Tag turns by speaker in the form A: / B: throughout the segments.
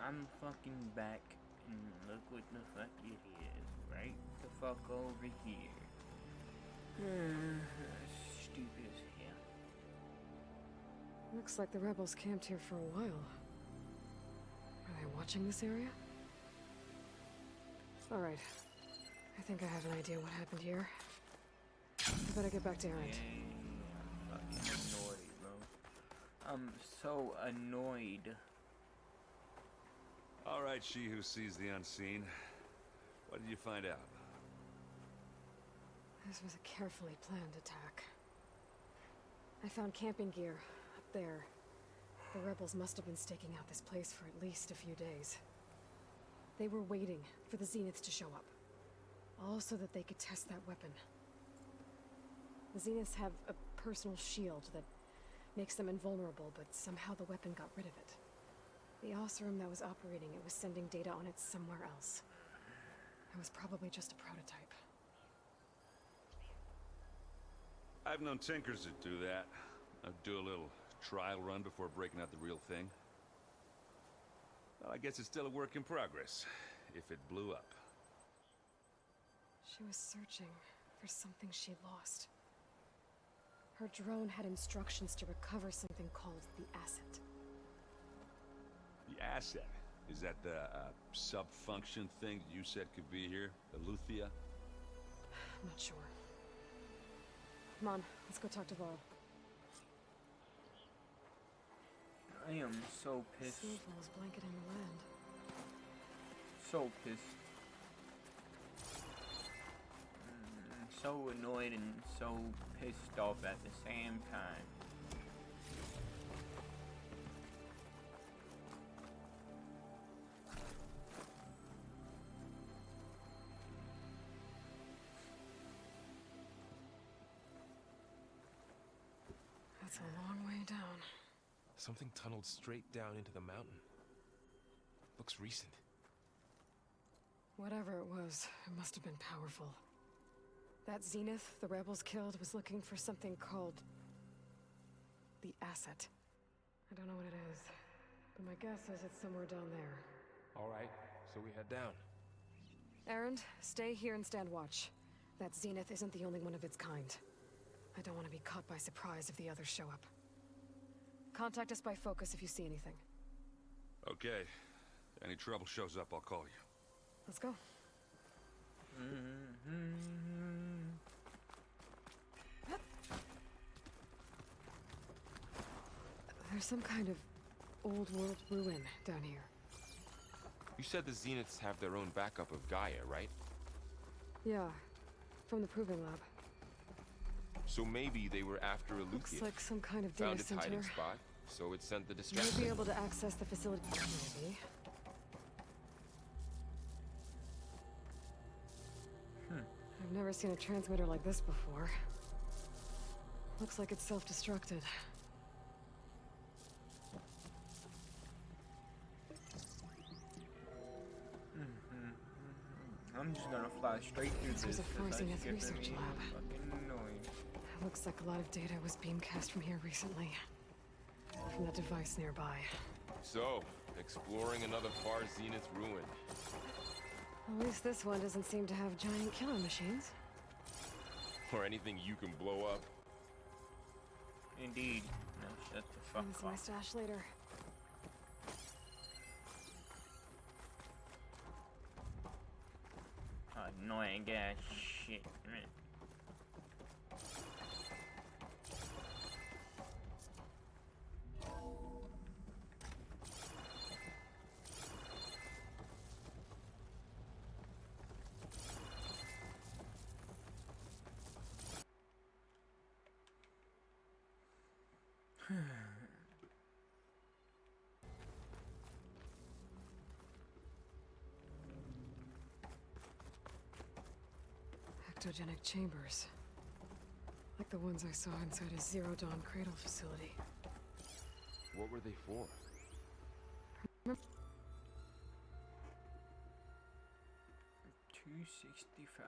A: I'm fucking back, and look what the fuck it is. Right the fuck over here. Stupid as hell.
B: Looks like the rebels camped here for a while. Are they watching this area? Alright. I think I have an idea what happened here. I better get back to Erend.
A: Yeah, I'm fucking annoyed, bro. I'm so annoyed.
C: All right, she who sees the unseen. What did you find out?
B: This was a carefully planned attack. I found camping gear up there. The rebels must have been staking out this place for at least a few days. They were waiting for the Zeniths to show up. All so that they could test that weapon. The Zeniths have a personal shield that makes them invulnerable, but somehow the weapon got rid of it. The Oseram that was operating it was sending data on it somewhere else. It was probably just a prototype.
C: I've known tinkers that do that. I'd do a little trial run before breaking out the real thing. Well, I guess it's still a work in progress, if it blew up.
B: She was searching for something she lost. Her drone had instructions to recover something called the asset.
C: The asset? Is that the sub-function thing you said could be here? The Luthia?
B: I'm not sure. Come on, let's go talk to Varl.
A: I am so pissed.
B: Snowfall's blanketing the land.
A: So pissed. So annoyed and so pissed off at the same time.
B: That's a long way down.
D: Something tunneled straight down into the mountain. Looks recent.
B: Whatever it was, it must have been powerful. That Zenith the rebels killed was looking for something called the asset. I don't know what it is, but my guess is it's somewhere down there.
D: All right, so we head down.
B: Erend, stay here and stand watch. That Zenith isn't the only one of its kind. I don't want to be caught by surprise if the others show up. Contact us by focus if you see anything.
C: Okay. Any trouble shows up, I'll call you.
B: Let's go. There's some kind of old world ruin down here.
D: You said the Zeniths have their own backup of Gaia, right?
B: Yeah, from the proving lab.
D: So maybe they were after a
B: Looks
D: Luthia.
B: like some kind of data
D: Found its hiding
B: center.
D: spot, so it sent the
B: You'll
D: distraction.
B: be able to access the facility, maybe. I've never seen a transmitter like this before. Looks like it's self-destructed.
A: I'm just gonna fly straight through
B: This
A: this.
B: was a
A: 'cause
B: Force
A: I
B: Zenith
A: skipped
B: research
A: me
B: lab.
A: Fucking annoying.
B: Looks like a lot of data was beamcast from here recently. From that device nearby.
D: So, exploring another far Zenith ruin.
B: At least this one doesn't seem to have giant killer machines.
D: Or anything you can blow up.
A: Indeed. No, shut the fuck
B: Find my
A: up.
B: stash later.
A: Annoying ass shit, man.
B: Ectogenic chambers. Like the ones I saw inside a Zero Dawn cradle facility.
D: What were they for?
A: 265.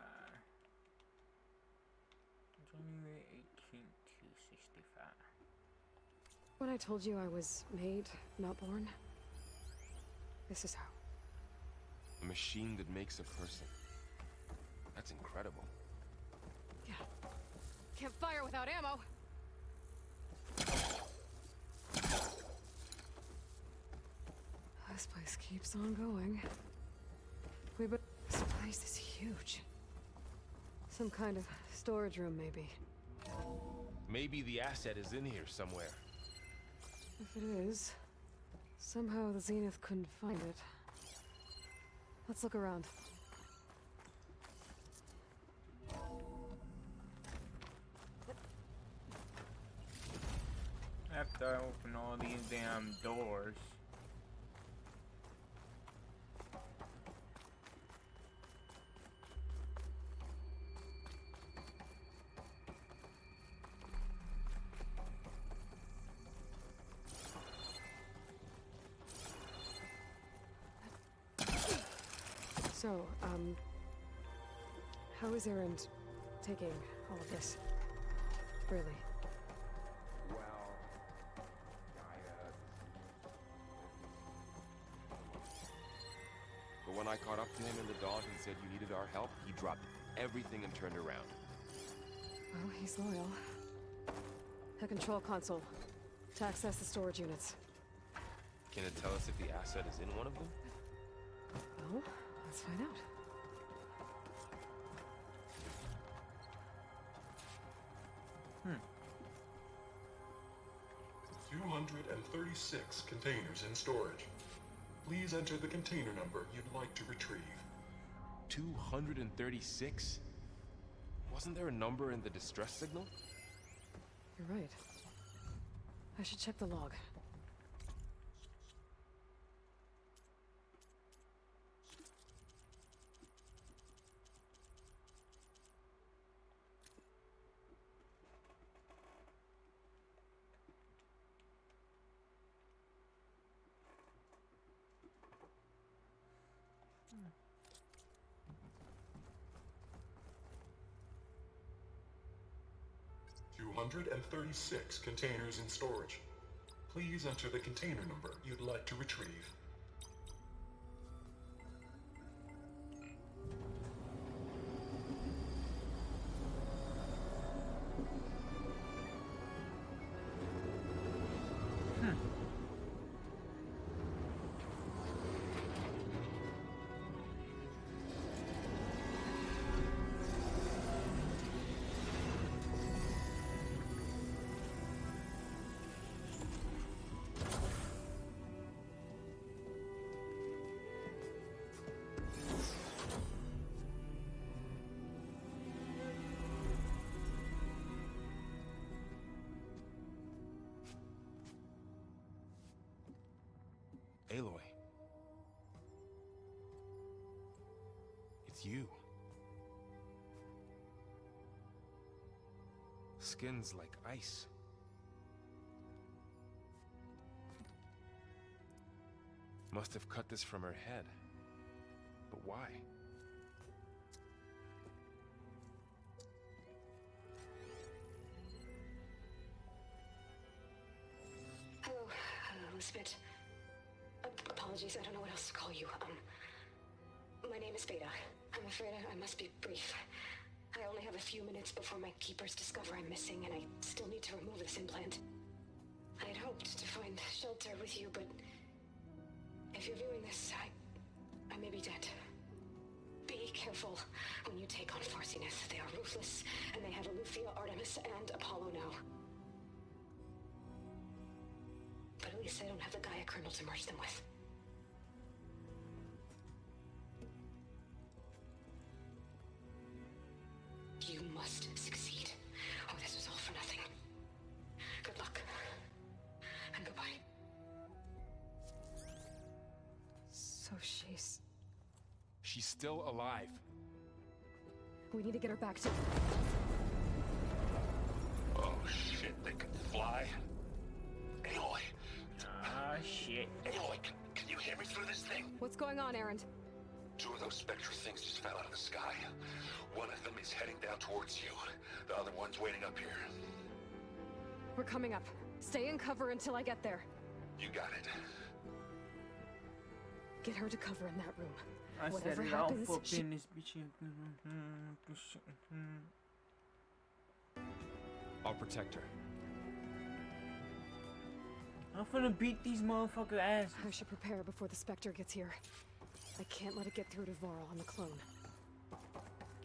A: January 18th, 265.
B: When I told you I was made, not born? This is how.
D: A machine that makes a person. That's incredible.
B: Yeah. Can't fire without ammo. This place keeps on going. This place is huge. Some kind of storage room, maybe.
D: Maybe the asset is in here somewhere.
B: If it is, somehow the Zenith couldn't find it. Let's look around.
A: After I open all these damn doors.
B: So, how is Erend taking all of this? Really?
D: But when I caught up to him in the dawn and said you needed our help, he dropped everything and turned around.
B: Well, he's loyal. The control console. To access the storage units.
D: Can it tell us if the asset is in one of them?
B: Well, let's find out.
A: Hmm.
E: 236 containers in storage. Please enter the container number you'd like to retrieve.
D: 236? Wasn't there a number in the distress signal?
B: You're right. I should check the log.
A: Hmm.
E: 236 containers in storage. Please enter the container number you'd like to retrieve.
D: Aloy. It's you. Skin's like ice. Must have cut this from her head. But why?
F: Hello, Elizabeth. Apologies, I don't know what else to call you. My name is Beta. I'm afraid I must be brief. I only have a few minutes before my keepers discover I'm missing, and I still need to remove this implant. I had hoped to find shelter with you, but if you're viewing this, I may be dead. Be careful when you take on Farsiness. They are ruthless, and they have Aletheia, Artemis, and Apollo now. But at least I don't have the Gaia kernel to merge them with. You must succeed, or this was all for nothing. Good luck. And goodbye.
B: So she's...
D: She's still alive.
B: We need to get her back to...
C: Oh shit, they can fly? Aloy!
A: Ah, shit.
C: Aloy, can you hear me through this thing?
B: What's going on, Erend?
C: Two of those spectral things just fell out of the sky. One of them is heading down towards you. The other one's waiting up here.
B: We're coming up. Stay in cover until I get there.
C: You got it.
B: Get her to cover in that room.
A: I
B: Whatever
A: set it off
B: happens,
A: up
B: she...
A: in this bitch.
D: I'll protect her.
A: I'm finna beat these motherfucker asses.
B: I should prepare before the Spectre gets here. I can't let it get through to Varl on the clone.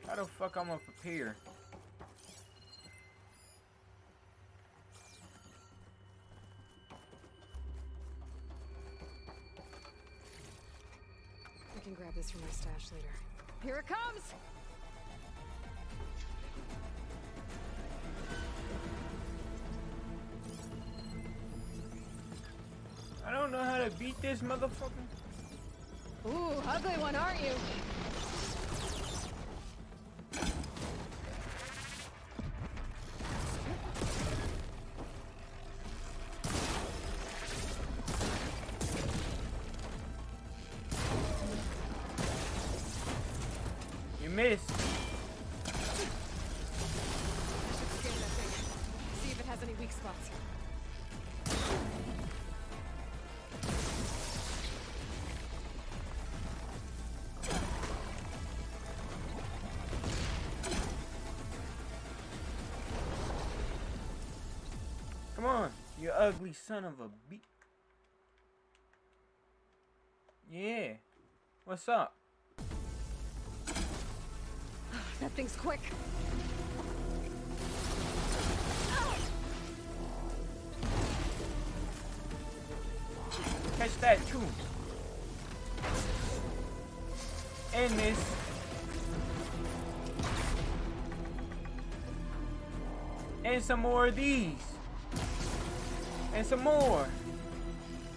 A: How the fuck I'm gonna prepare?
B: I can grab this from my stash later. Here it comes!
A: I don't know how to beat this motherfucker.
B: Ooh, ugly one, aren't you?
A: You missed.
B: I should scan that thing. See if it has any weak spots.
A: Come on, you ugly son of a beat. Yeah. What's up?
B: That thing's quick.
A: Catch that too. And this. And some more of these. And some more.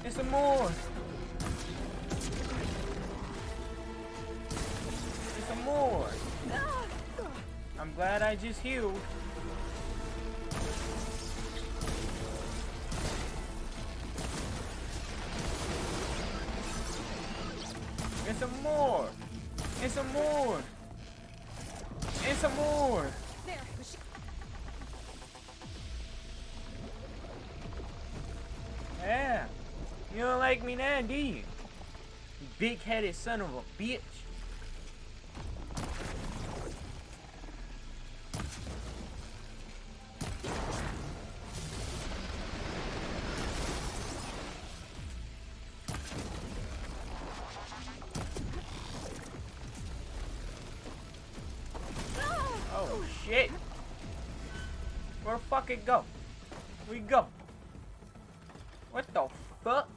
A: And some more. And some more. I'm glad I just healed. And some more. And some more. And some more.
B: There.
A: Yeah. You don't like me now, do you? You big-headed son of a bitch. Oh shit. Where the fuck it go? We go. What the fuck?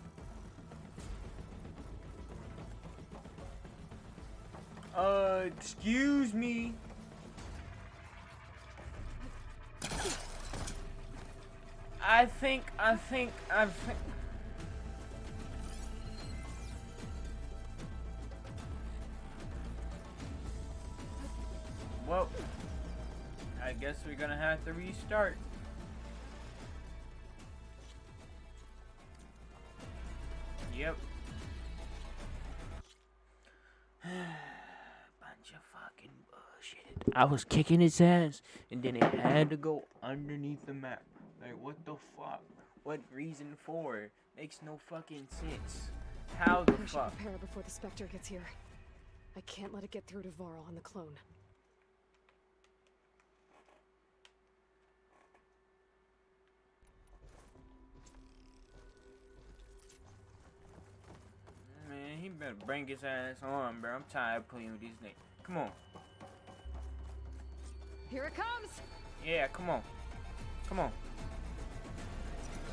A: Excuse me. I think. Well, I guess we're gonna have to restart. Yep. Bunch of fucking bullshit. I was kicking his ass, and then it had to go underneath the map. Like, what the fuck? What reason for? Makes no fucking sense. How the
B: I should
A: fuck?
B: prepare before the Spectre gets here. I can't let it get through to Varl on the clone.
A: Man, he better bring his ass on, bro. I'm tired of playing with these niggas. Come on.
B: Here it comes!
A: Yeah, come on. Come on.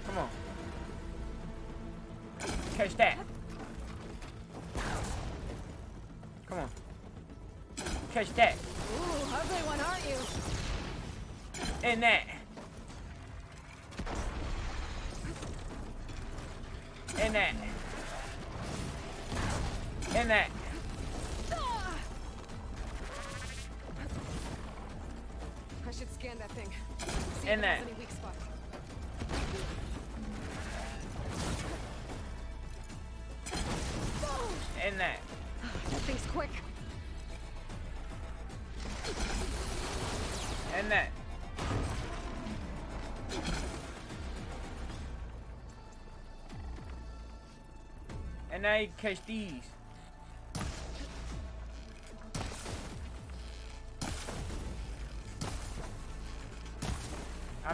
A: Come on. Catch that. Come on. Catch that.
B: Ooh, ugly one, aren't you?
A: And that. And that. And that.
B: I should scan that thing. See
A: And
B: if it
A: that.
B: has any weak spots.
A: And that.
B: That thing's quick.
A: And that. And now you catch these.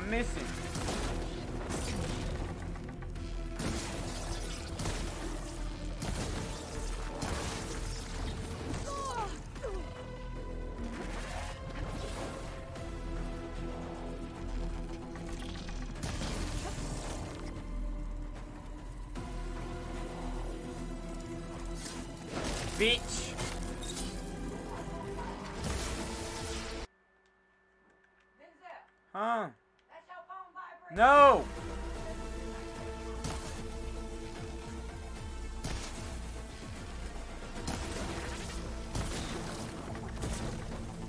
A: I'm missing. Bitch. Huh? No.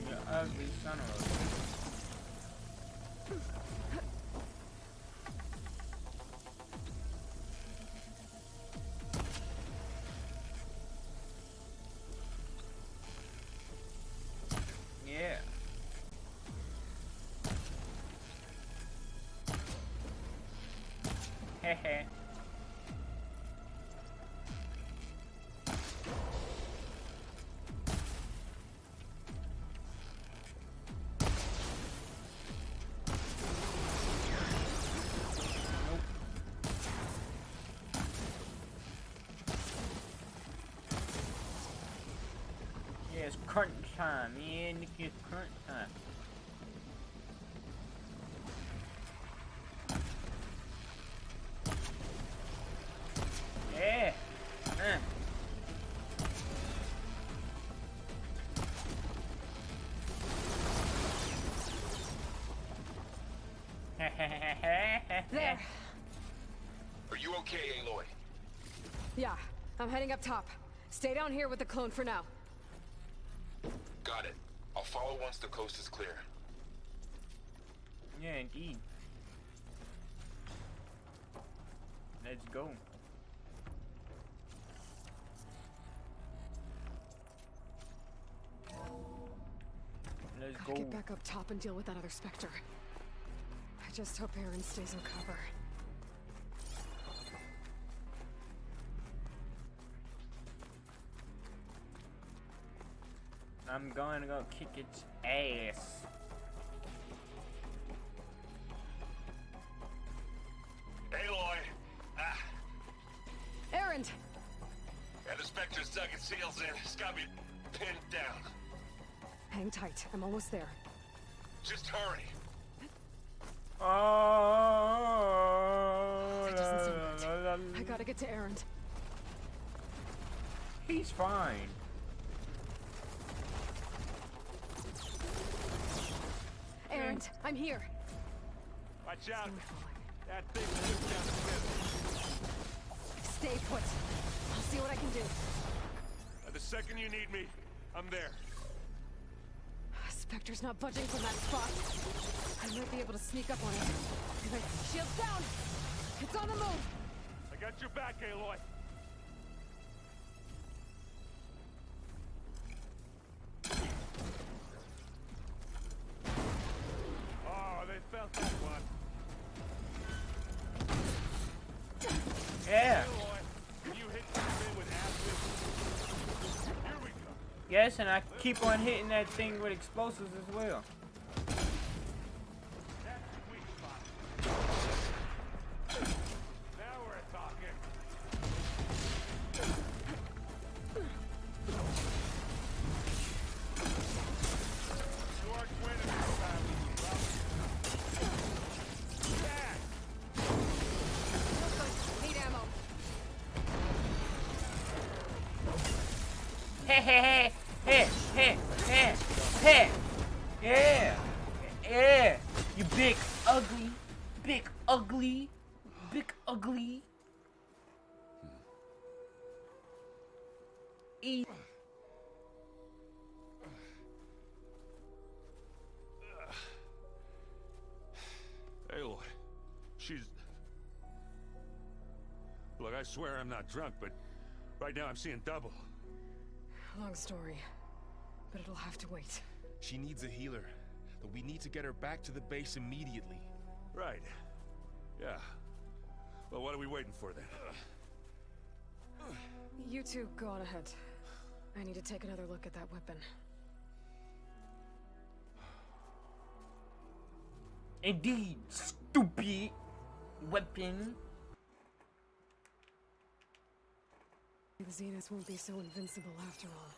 A: You ugly son of a. Yeah. Hehe. Yeah, it's crunch time, man. It's crunch time. Yeah.
B: There.
G: Are you okay, Aloy?
B: Yeah, I'm heading up top. Stay down here with the clone for now.
G: Got it. I'll follow once the coast is clear.
A: Yeah, indeed. Let's go. Let's
B: Gotta
A: go.
B: get back up top and deal with that other Spectre. I just hope Aaron stays in cover.
A: I'm going to go kick its ass.
C: Aloy! Ah,
B: Aaron!
C: and the Spectre's dug its heels in. It's got me pinned down.
B: Hang tight. I'm almost there.
C: Just hurry.
A: Oh,
B: That doesn't sound right. I gotta get to Aaron.
A: He's fine.
B: Aaron, I'm here.
C: Watch out.
B: Stay falling.
C: That thing lives down the
B: Stay put. I'll see what I can do.
C: the second you need me, I'm there.
B: Spectre's not budging from that spot. I might be able to sneak up on it. Okay, shields down! It's on the move!
C: I got your back, Aloy. Oh, they felt that one.
A: Yeah.
C: Aloy, you hit something with acid. Here we go.
A: Yes, and I keep on hitting that thing with explosives as well.
C: That's the weak spot. Now we're talking. You aren't winning this time. Yeah.
B: Need ammo.
A: Hey, hey, hey, hey, hey, hey, hey. Yeah, yeah. You big ugly, big ugly, big ugly. Eat.
C: Aloy, she's... Look, I swear I'm not drunk, but right now I'm seeing double.
B: Long story, but it'll have to wait.
D: She needs a healer, but we need to get her back to the base immediately.
C: Right. Yeah. Well, what are we waiting for then?
B: You two go on ahead. I need to take another look at that weapon.
A: Indeed, stupid weapon.
B: The Zenith won't be so invincible after all.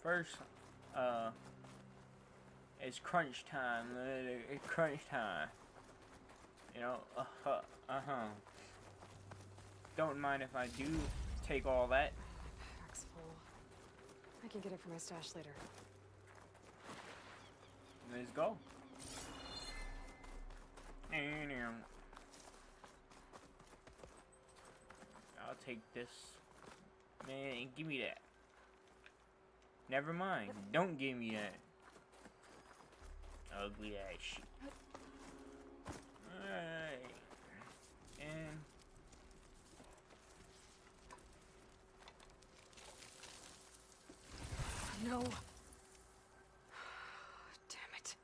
A: First, it's crunch time. It's crunch time. You know, Don't mind if I do take all that.
B: Pack's full. I can get it from my stash later.
A: Let's go. I'll take this. Man, give me that. Never mind. Don't give me that. Ugly ass shit. Alright. And
B: No. Damn it.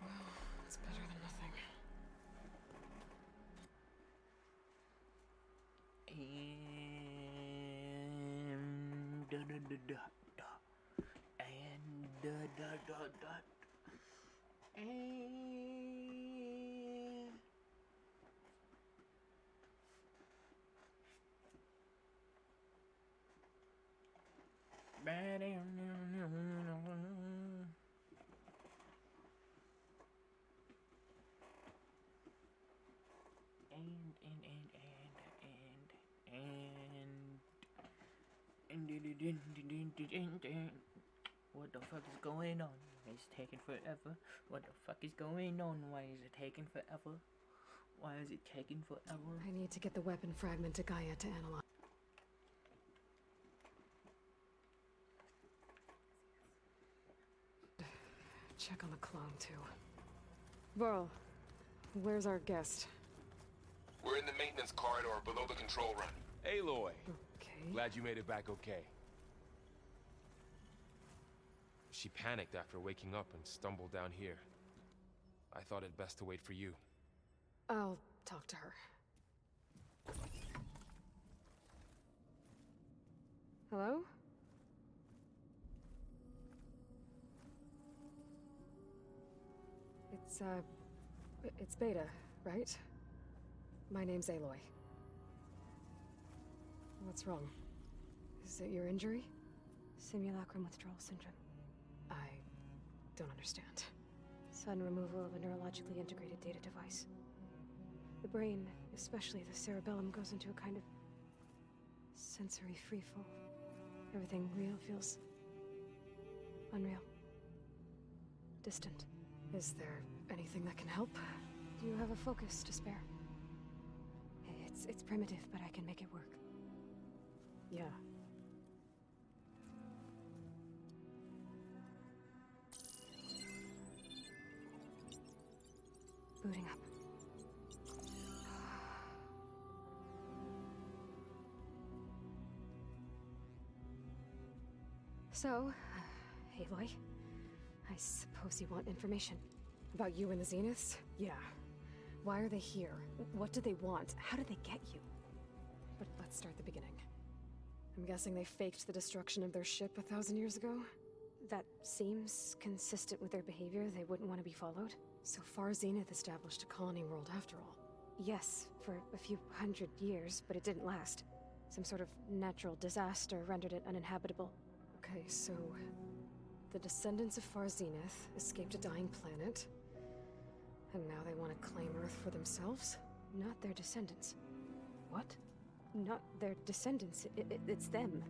B: Well, it's better than nothing.
A: and da da da da da and da da da da and what the fuck is going on? It's taking forever. What the fuck is going on? Why is it taking forever? Why is it taking forever?
B: I need to get the weapon fragment to Gaia to analyze. Check on the clone, too. Varl, where's our guest?
G: We're in the maintenance corridor below the control run.
D: Aloy,
B: Okay.
D: glad you made it back okay. She panicked after waking up and stumbled down here. I thought it best to wait for you.
B: I'll talk to her. Hello? It's Beta, right? My name's Aloy. What's wrong? Is it your injury?
H: Simulacrum withdrawal syndrome.
B: I don't understand.
H: Sudden removal of a neurologically integrated data device. The brain, especially the cerebellum, goes into a kind of sensory freefall. Everything real feels unreal. Distant.
B: Is there anything that can help?
H: Do you have a focus to spare? It's primitive, but I can make it work.
B: Yeah.
H: Booting up. So, Aloy, I suppose you want information.
B: About you and the Zeniths? Yeah. Why are they here? What do they want? How did they get you? But let's start the beginning. I'm guessing they faked the destruction of their ship 1,000 years ago?
H: That seems consistent with their behavior. They wouldn't want to be followed.
B: So far, Zenith established a colony world after all.
H: Yes, for a few hundred years, but it didn't last. Some sort of natural disaster rendered it uninhabitable.
B: Okay, so the descendants of Far Zenith escaped a dying planet, and now they want to claim Earth for themselves?
H: Not their descendants.
B: What?
H: Not their descendants. It's them.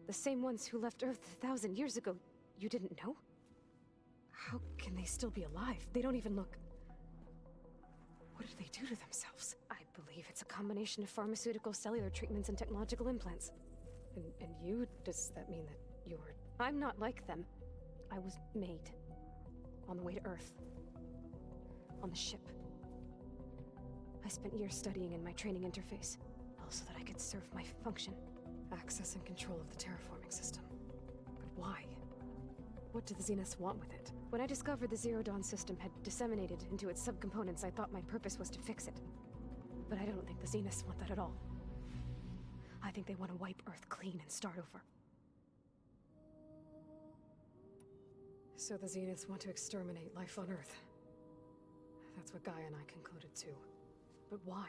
H: The same ones who left Earth 1,000 years ago. You didn't know?
B: How can they still be alive? They don't even look... What did they do to themselves?
H: I believe it's a combination of pharmaceutical, cellular treatments, and technological implants.
B: And you? Does that mean that you're...
H: I'm not like them. I was made. On the way to Earth. On the ship. I spent years studying in my training interface, all so that I could serve my function.
B: Access and control of the terraforming system. But why? What do the Zeniths want with it?
H: When I discovered the Zero Dawn system had disseminated into its subcomponents, I thought my purpose was to fix it. But I don't think the Zeniths want that at all.
B: I think they want to wipe Earth clean and start over. So the Zeniths want to exterminate life on Earth. That's what Gaia and I concluded too. But why?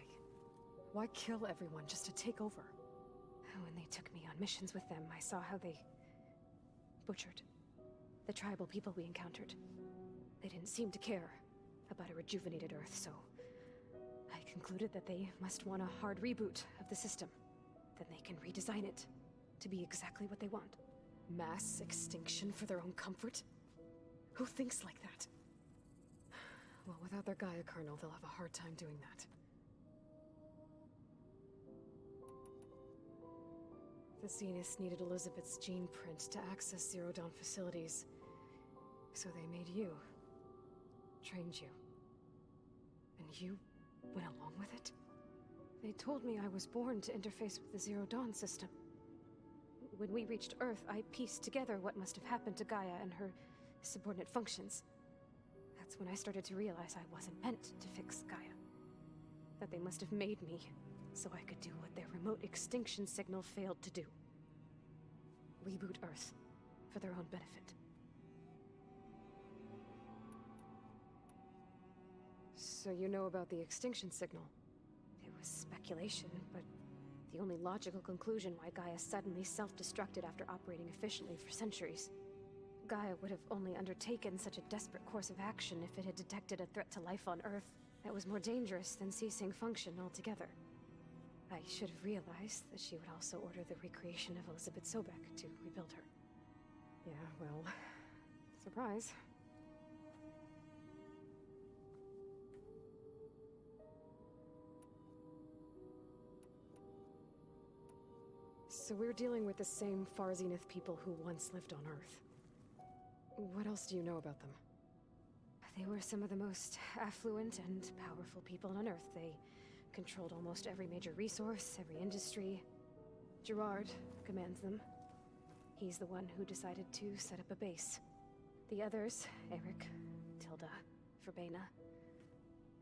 B: Why kill everyone just to take over? When they took me on missions with them, I saw how they butchered the tribal people we encountered. They didn't seem to care about a rejuvenated Earth, so I concluded that they must want a hard reboot of the system. Then they can redesign it to be exactly what they want. Mass extinction for their own comfort? Who thinks like that? Well, without their Gaia kernel, they'll have a hard time doing that. The Zeniths needed Elizabeth's gene print to access Zero Dawn facilities. So they made you. Trained you. And you went along with it? They told me I was born to interface with the Zero Dawn system. When we reached Earth, I pieced together what must have happened to Gaia and her subordinate functions. That's when I started to realize I wasn't meant to fix Gaia. That they must have made me so I could do what their remote extinction signal failed to do. Reboot Earth for their own benefit. So you know about the extinction signal? It was speculation, but the only logical conclusion why Gaia suddenly self-destructed after operating efficiently for centuries. Gaia would have only undertaken such a desperate course of action if it had detected a threat to life on Earth that was more dangerous than ceasing function altogether. I should have realized that she would also order the recreation of Elizabeth Sobek to rebuild her. Yeah, well, surprise. So we're dealing with the same Far Zenith people who once lived on Earth. What else do you know about them? They were some of the most affluent and powerful people on Earth. They controlled almost every major resource, every industry. Gerard commands them. He's the one who decided to set up a base. The others, Eric, Tilda, Verbena,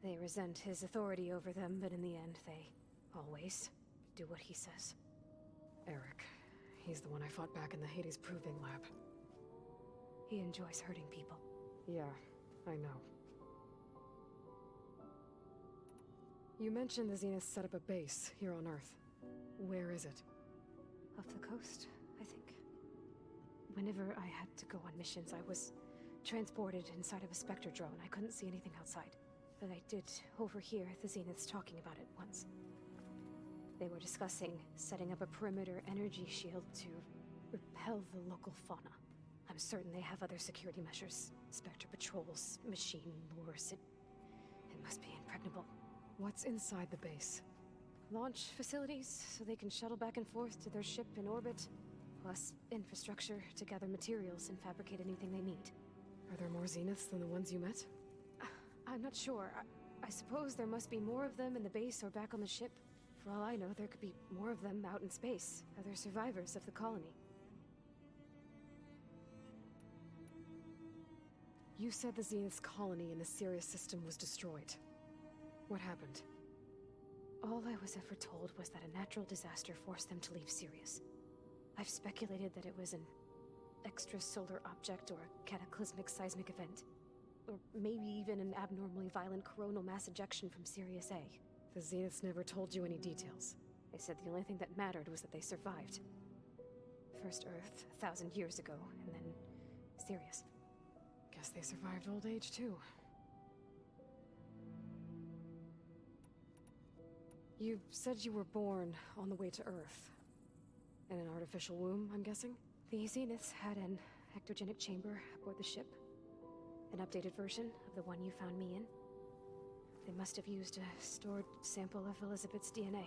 B: they resent his authority over them, but in the end, they always do what he says. Eric. He's the one I fought back in the Hades Proving Lab. He enjoys hurting people. Yeah, I know. You mentioned the Zenith set up a base here on Earth. Where is it? Off the coast, I think. Whenever I had to go on missions, I was transported inside of a Spectre drone. I couldn't see anything outside. But I did overhear the Zeniths talking about it once. They were discussing setting up a perimeter energy shield to repel the local fauna. I'm certain they have other security measures. Spectre patrols, machine lures. It must be impregnable. What's inside the base? Launch facilities, so they can shuttle back and forth to their ship in orbit. Plus infrastructure to gather materials and fabricate anything they need. Are there more Zeniths than the ones you met? I'm not sure. I suppose there must be more of them in the base or back on the ship. For all I know, there could be more of them out in space. Other survivors of the colony. You said the Zenith's colony in the Sirius system was destroyed. What happened? All I was ever told was that a natural disaster forced them to leave Sirius. I've speculated that it was an extrasolar object or a cataclysmic seismic event. Or maybe even an abnormally violent coronal mass ejection from Sirius A. The Zeniths never told you any details. They said the only thing that mattered was that they survived. First Earth, 1,000 years ago, and then Sirius. Guess they survived old age, too. You said you were born on the way to Earth. In an artificial womb, I'm guessing? The Zeniths had an ectogenic chamber aboard the ship. An updated version of the one you found me in. They must have used a stored sample of Elizabeth's DNA.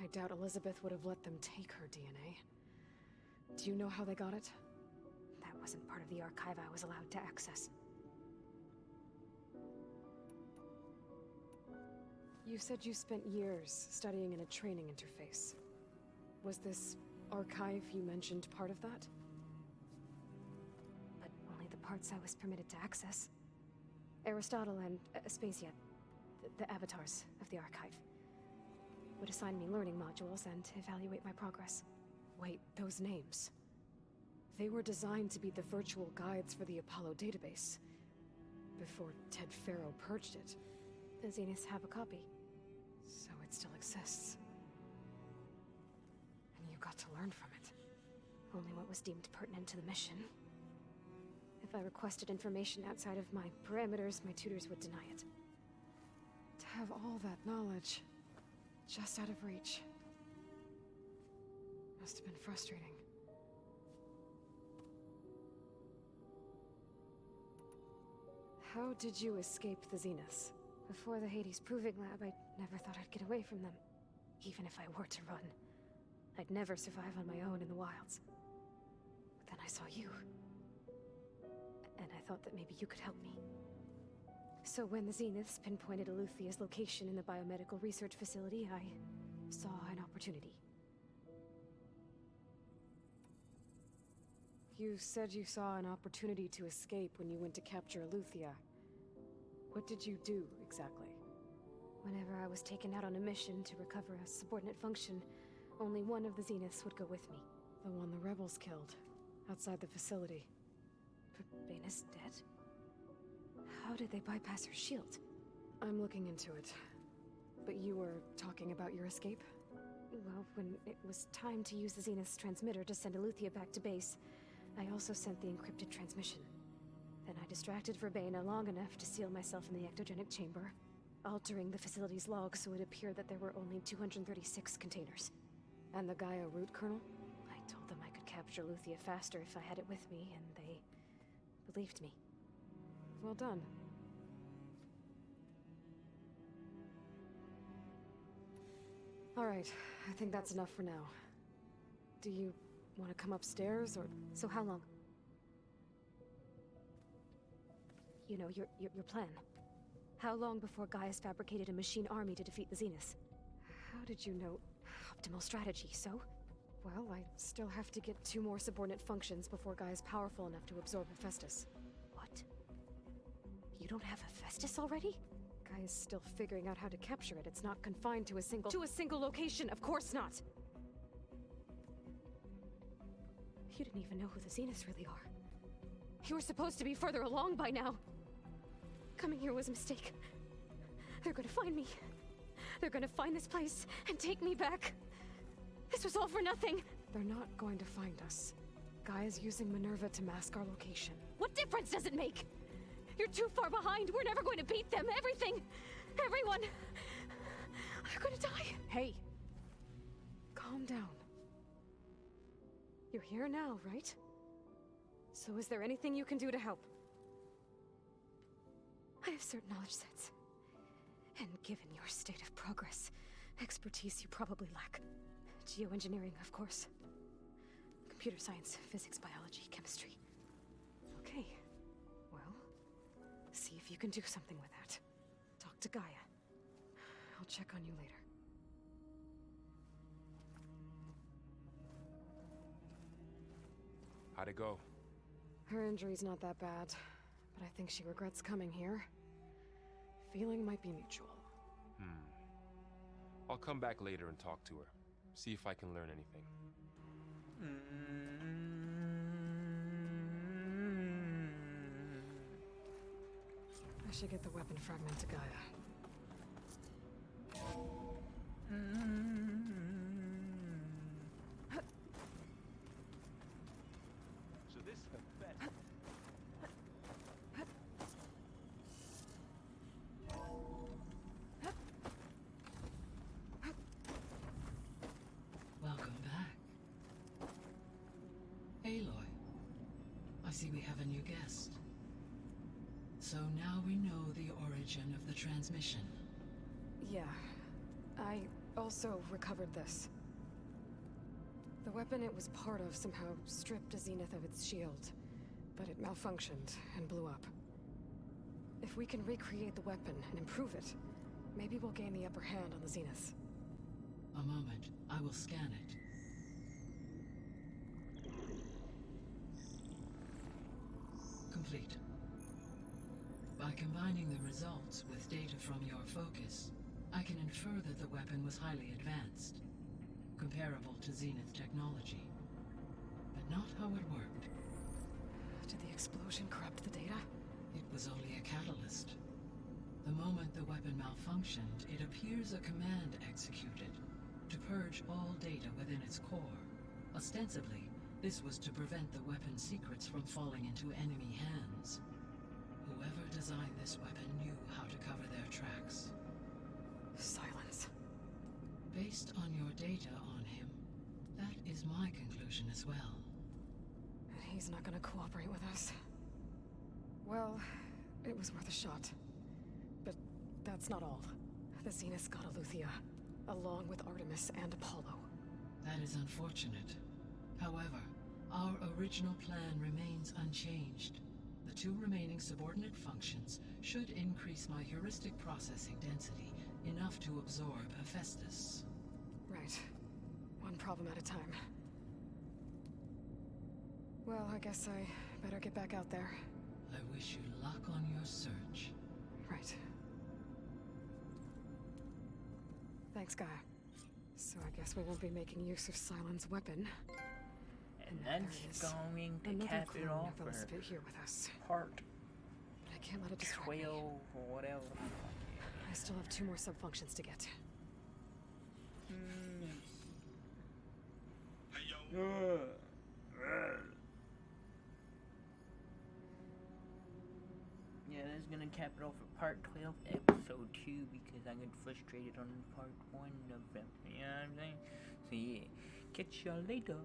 B: I doubt Elizabeth would have let them take her DNA. Do you know how they got it? That wasn't part of the archive I was allowed to access. You said you spent years studying in a training interface. Was this archive you mentioned part of that? But only the parts I was permitted to access. Aristotle and Aspasia, the avatars of the archive.
H: would assign me learning modules and evaluate my progress.
B: Wait, those names. They were designed to be the virtual guides for the Apollo database. Before Ted Faro purged it.
H: The Zeniths have a copy.
B: So it still exists. And you got to learn from it.
H: Only what was deemed pertinent to the mission. If I requested information outside of my parameters, my tutors would deny it.
B: To have all that knowledge, just out of reach. Must have been frustrating. How did you escape the Zeniths?
H: Before the Hades Proving Lab, I never thought I'd get away from them. Even if I were to run. I'd never survive on my own in the wilds. But then I saw you. And I thought that maybe you could help me. So when the Zeniths pinpointed Eluthia's location in the biomedical research facility, I saw an opportunity.
B: You said you saw an opportunity to escape when you went to capture Eluthia. What did you do, exactly?
H: Whenever I was taken out on a mission to recover a subordinate function, only one of the Zeniths would go with me.
B: The one the rebels killed, outside the facility.
H: But Baina's dead? How did they bypass her shield?
B: I'm looking into it. But you were talking about your escape?
H: Well, when it was time to use the Zenith's transmitter to send Eluthia back to base, I also sent the encrypted transmission. Then I distracted Verbena long enough to seal myself in the ectogenic chamber, altering the facility's log so it appeared that there were only 236 containers.
B: And the Gaia root kernel?
H: I told them I could capture Eluthia faster if I had it with me, and they believed me.
B: Well done. All right, I think that's enough for now. Do you want to come upstairs, or...
H: So how long? You know, your plan. How long before Gaia's fabricated a machine army to defeat the Zeniths?
B: How did you know?
H: Optimal strategy, so?
B: Well, I still have to get 2 more subordinate functions before Gaia's powerful enough to absorb Hephaestus.
H: What? You don't have Hephaestus already?
B: Gaia's still figuring out how to capture it. It's not confined to a single... To a single location! Of course not!
H: You didn't even know who the Zeniths really are.
B: You were supposed to be further along by now!
H: Coming here was a mistake. They're gonna find me. They're gonna find this place and take me back. This was all for nothing.
B: They're not going to find us. Gaia's using Minerva to mask our location.
H: What difference does it make? You're too far behind. We're never going to beat them. Everything. Everyone. They're gonna die.
B: Hey. Calm down. You're here now, right? So is there anything you can do to help?
H: I have certain knowledge sets. And given your state of progress, expertise you probably lack. Geoengineering, of course. Computer science, physics, biology, chemistry.
B: Okay. Well, see if you can do something with that. Talk to Gaia. I'll check on you later.
D: How'd it go?
B: Her injury's not that bad, but I think she regrets coming here. Feeling might be mutual.
D: I'll come back later and talk to her. See if I can learn anything.
B: I should get the weapon fragment to Gaia.
C: So this
I: Welcome back. Aloy, I see we have a new guest. So now we know the origin of the transmission.
B: Yeah. I also recovered this. The weapon it was part of somehow stripped a Zenith of its shield, but it malfunctioned and blew up. If we can recreate the weapon and improve it, maybe we'll gain the upper hand on the Zeniths.
I: A moment, I will scan it. Complete. By combining the results with data from your focus, I can infer that the weapon was highly advanced, comparable to Zenith technology, but not how it worked.
B: Did the explosion corrupt the data?
I: It was only a catalyst. The moment the weapon malfunctioned, it appears a command executed to purge all data within its core. Ostensibly, this was to prevent the weapon's secrets from falling into enemy hands. Whoever designed this weapon knew how to cover their tracks.
B: Silence.
I: Based on your data on him, that is my conclusion as well.
B: And he's not gonna cooperate with us. Well, it was worth a shot. But that's not all. The Zeniths got Aletheia, along with Artemis and Apollo.
I: That is unfortunate. However, our original plan remains unchanged. The 2 remaining subordinate functions should increase my heuristic processing density enough to absorb Hephaestus.
B: Right. One problem at a time. Well, I guess I better get back out there.
I: I wish you luck on your search.
B: Right. Thanks, Gaia. So I guess we won't be making use of Cylon's weapon.
A: And
B: there
A: that's
B: it is.
A: going to
B: Another
A: cap it
B: clone
A: off
B: of
A: for
B: Elizabeth here with us.
A: part
B: But I can't let it distract
A: 12
B: me.
A: or whatever.
B: I still have 2 more sub-functions to get.
A: Yeah, that's gonna cap it off for part 12, episode 2, because I got frustrated on part 1 of them. You know what I'm saying? So yeah, catch y'all later.